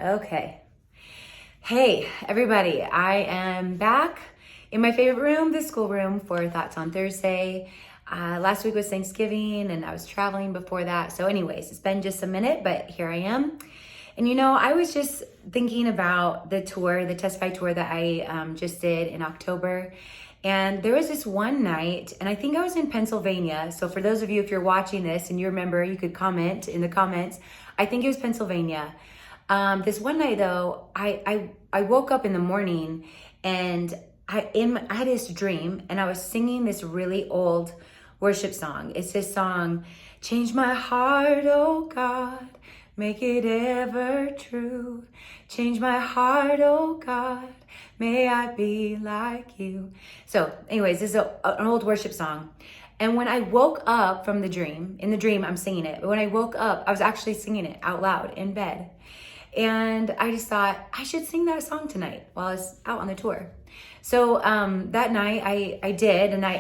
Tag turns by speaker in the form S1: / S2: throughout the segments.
S1: Okay. Hey, everybody. I am back in my favorite room, the schoolroom, for Thoughts on Thursday. Last week was Thanksgiving and I was traveling before that. So, anyways, it's been just a minute, but here I am. And I was just thinking about the tour, the Testify tour that I just did in October. And there was this one night, and I think I was in Pennsylvania. So for those of you, if you're watching this and you remember, you could comment in the comments. I think it was Pennsylvania. This one night though, I woke up in the morning and I had this dream, and I was singing this really old worship song. It's this song, "Change my heart, oh God, make it ever true. Change my heart, oh God, may I be like you." So anyways, this is an old worship song. And when I woke up from the dream, in the dream I'm singing it, but when I woke up, I was actually singing it out loud in bed. And I just thought I should sing that song tonight while I was out on the tour. So that night I did, and I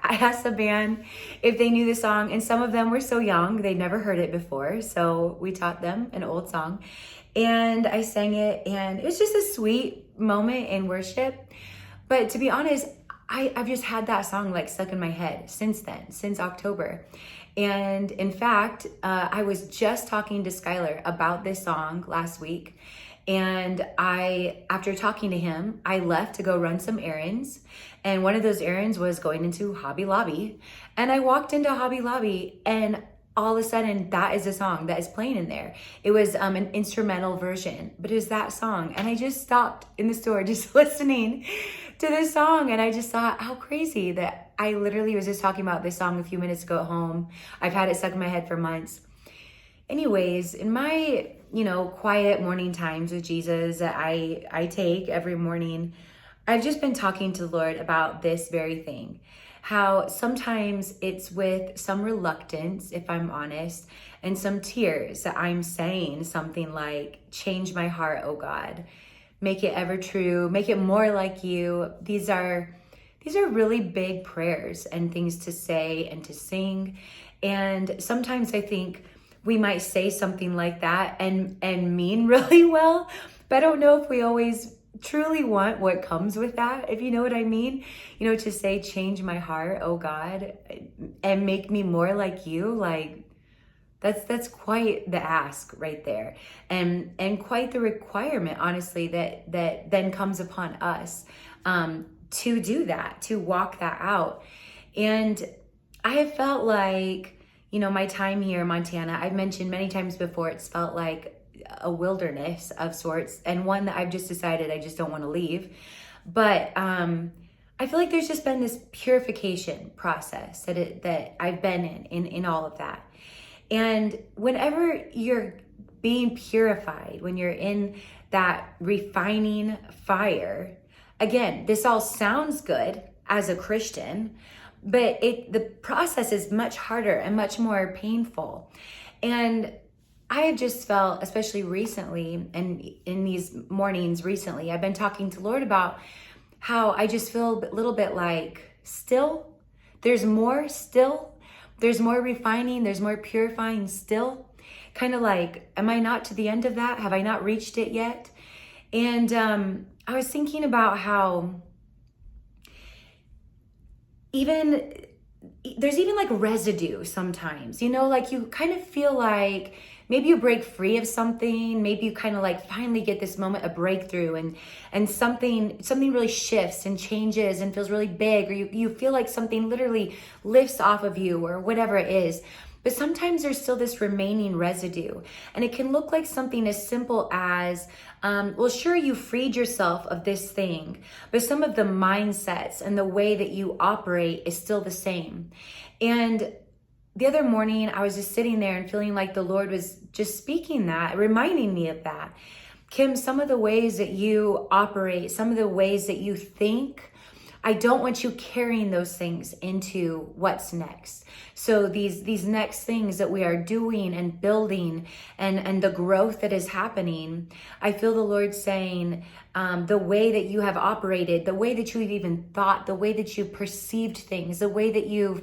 S1: asked the band if they knew the song, and some of them were so young, they'd never heard it before. So we taught them an old song and I sang it, and it was just a sweet moment in worship. But to be honest, I've just had that song like stuck in my head since then, since October. And in fact, I was just talking to Skylar about this song last week. And after talking to him, I left to go run some errands. And one of those errands was going into Hobby Lobby. And I walked into Hobby Lobby, and all of a sudden, that is a song that is playing in there. It was an instrumental version, but it was that song. And I just stopped in the store just listening to this song. And I just thought, how crazy that I literally was just talking about this song a few minutes ago at home. I've had it stuck in my head for months. Anyways, in my, quiet morning times with Jesus that I take every morning, I've just been talking to the Lord about this very thing. How sometimes it's with some reluctance, if I'm honest, and some tears that I'm saying something like, "Change my heart, oh God. Make it ever true. Make it more like you." These are really big prayers and things to say and to sing. And sometimes I think we might say something like that and mean really well, but I don't know if we always truly want what comes with that, if you know what I mean. To say, "Change my heart, oh God, and make me more like you," like that's quite the ask right there, and quite the requirement, honestly, that then comes upon us to do that, to walk that out. And I have felt like, my time here in Montana, I've mentioned many times before, it's felt like a wilderness of sorts, and one that I've just decided I just don't want to leave. But I feel like there's just been this purification process that I've been in all of that. And whenever you're being purified, when you're in that refining fire, again, this all sounds good as a Christian, but the process is much harder and much more painful. And I have just felt, especially recently, and in these mornings recently, I've been talking to Lord about how I just feel a little bit like still, there's more still, there's more refining, there's more purifying still. Kind of like, am I not to the end of that? Have I not reached it yet? And I was thinking about how there's even like residue sometimes, like you kind of feel like maybe you break free of something, maybe you kind of like finally get this moment of breakthrough, and something really shifts and changes and feels really big, or you feel like something literally lifts off of you or whatever it is. But sometimes there's still this remaining residue, and it can look like something as simple as, well, sure, you freed yourself of this thing, but some of the mindsets and the way that you operate is still the same. And the other morning, I was just sitting there and feeling like the Lord was just speaking that, reminding me of that. Kim, some of the ways that you operate, some of the ways that you think, I don't want you carrying those things into what's next. So these next things that we are doing and building, and the growth that is happening, I feel the Lord saying, the way that you have operated, the way that you've even thought, the way that you perceived things, the way that you've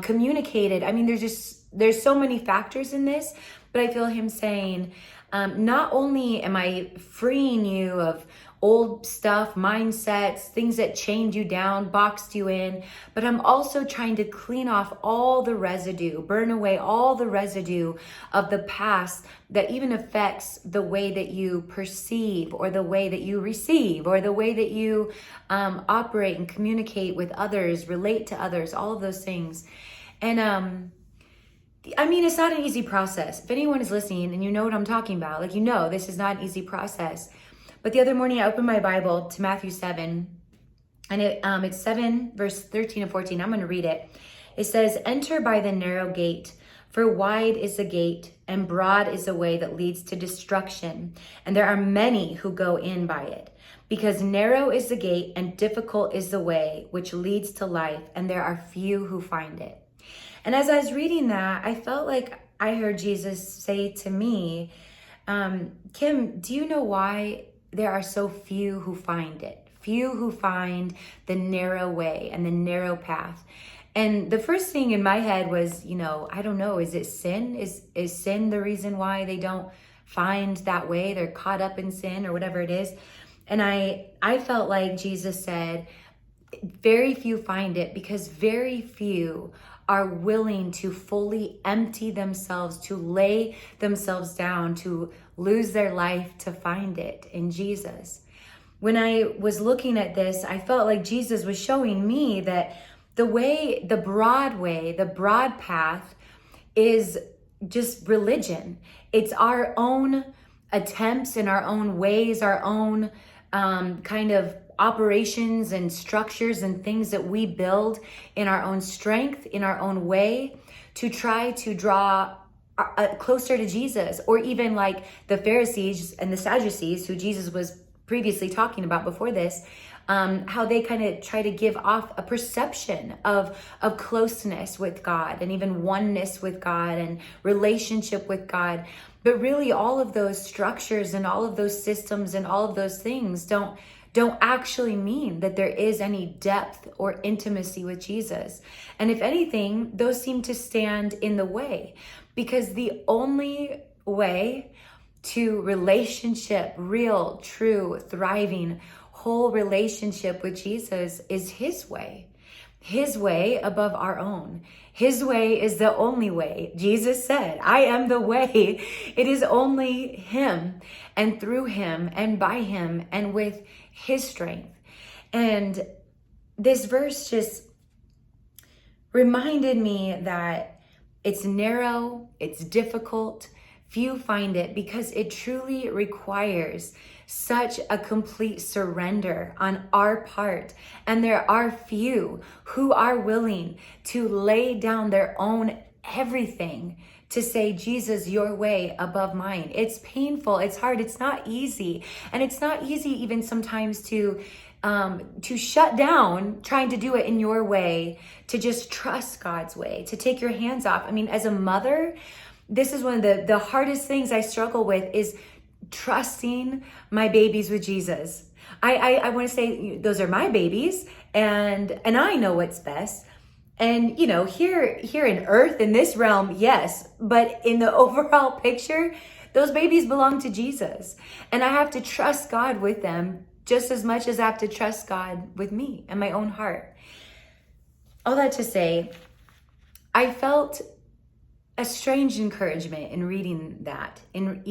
S1: communicated. I mean, there's so many factors in this, But I feel him saying, not only am I freeing you of old stuff, mindsets, things that chained you down, boxed you in, but I'm also trying to clean off all the residue, burn away all the residue of the past that even affects the way that you perceive or the way that you receive or the way that you operate and communicate with others, relate to others, all of those things. And I mean, it's not an easy process. If anyone is listening and you know what I'm talking about, like, you know, this is not an easy process. But the other morning I opened my Bible to Matthew 7, and it's 7 verse 13 and 14. I'm going to read it. It says, "Enter by the narrow gate, for wide is the gate and broad is the way that leads to destruction, and there are many who go in by it. Because narrow is the gate and difficult is the way which leads to life, and there are few who find it." And as I was reading that, I felt like I heard Jesus say to me, Kim, do you know why there are so few who find it? Few who find the narrow way and the narrow path. And the first thing in my head was, I don't know, is it sin? Is sin the reason why they don't find that way? They're caught up in sin or whatever it is. And I felt like Jesus said, very few find it because very few are willing to fully empty themselves, to lay themselves down, to lose their life to find it in Jesus. When I was looking at this, I felt like Jesus was showing me that the broad path is just religion. It's our own attempts and our own ways, our own kind of operations and structures and things that we build in our own strength, in our own way, to try to draw closer to Jesus, or even like the Pharisees and the Sadducees, who Jesus was previously talking about before this, how they kind of try to give off a perception of closeness with God and even oneness with God and relationship with God. But really all of those structures and all of those systems and all of those things don't actually mean that there is any depth or intimacy with Jesus. And if anything, those seem to stand in the way, because the only way to relationship, real, true, thriving, whole relationship with Jesus is his way. His way above our own. His way is the only way. Jesus said, "I am the way." It is only him, and through him, and by him, and with his strength. And this verse just reminded me that it's narrow, it's difficult, few find it, because it truly requires such a complete surrender on our part. And there are few who are willing to lay down their own everything to say, "Jesus, your way above mine." It's painful, it's hard, it's not easy. And it's not easy even sometimes to shut down trying to do it in your way, to just trust God's way, to take your hands off. I mean, as a mother, this is one of the hardest things I struggle with, is trusting my babies with Jesus. I want to say those are my babies, and I know what's best. And here in earth, in this realm, yes, but in the overall picture, those babies belong to Jesus. And I have to trust God with them just as much as I have to trust God with me and my own heart. All that to say, I felt a strange encouragement in reading that. And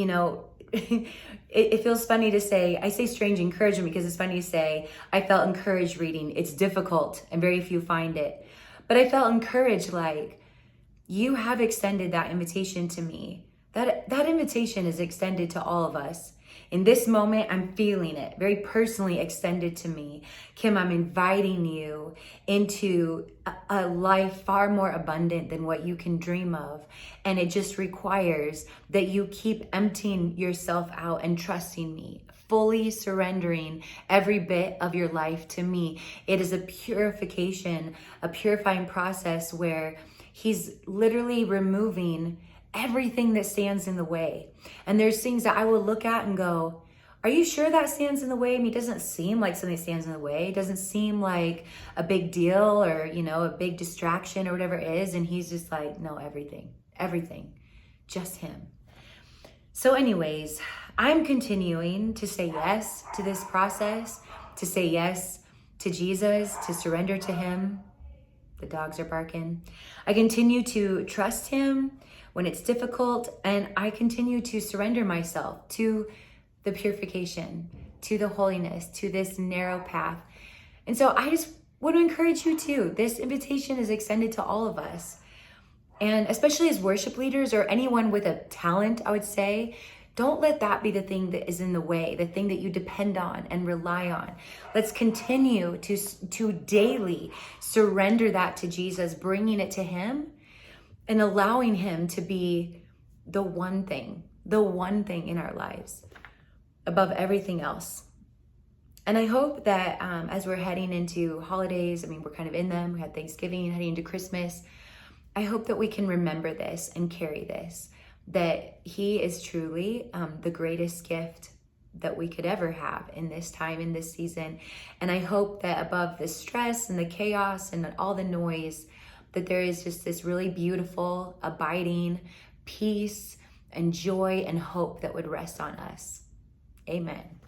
S1: it feels funny to say, I say strange encouragement because it's funny to say, I felt encouraged reading. It's difficult and very few find it. But I felt encouraged, like, you have extended that invitation to me. That invitation is extended to all of us. In this moment, I'm feeling it, very personally extended to me. Kim, I'm inviting you into a life far more abundant than what you can dream of. And it just requires that you keep emptying yourself out and trusting me, fully surrendering every bit of your life to me. It is a purification, a purifying process where he's literally removing everything that stands in the way. And there's things that I will look at and go, are you sure that stands in the way? I mean, it doesn't seem like something stands in the way. It doesn't seem like a big deal or, a big distraction or whatever it is. And he's just like, no, everything, just him. So anyways, I'm continuing to say yes to this process, to say yes to Jesus, to surrender to him. The dogs are barking. I continue to trust him when it's difficult, and I continue to surrender myself to the purification, to the holiness, to this narrow path. And so I just want to encourage you too. This invitation is extended to all of us. And especially as worship leaders or anyone with a talent, I would say, don't let that be the thing that is in the way, the thing that you depend on and rely on. Let's continue to daily surrender that to Jesus, bringing it to him and allowing him to be the one thing in our lives above everything else. And I hope that as we're heading into holidays, we're kind of in them. We had Thanksgiving, heading into Christmas. I hope that we can remember this and carry this, that he is truly the greatest gift that we could ever have in this time, in this season. And I hope that above the stress and the chaos and all the noise, that there is just this really beautiful, abiding peace and joy and hope that would rest on us. Amen.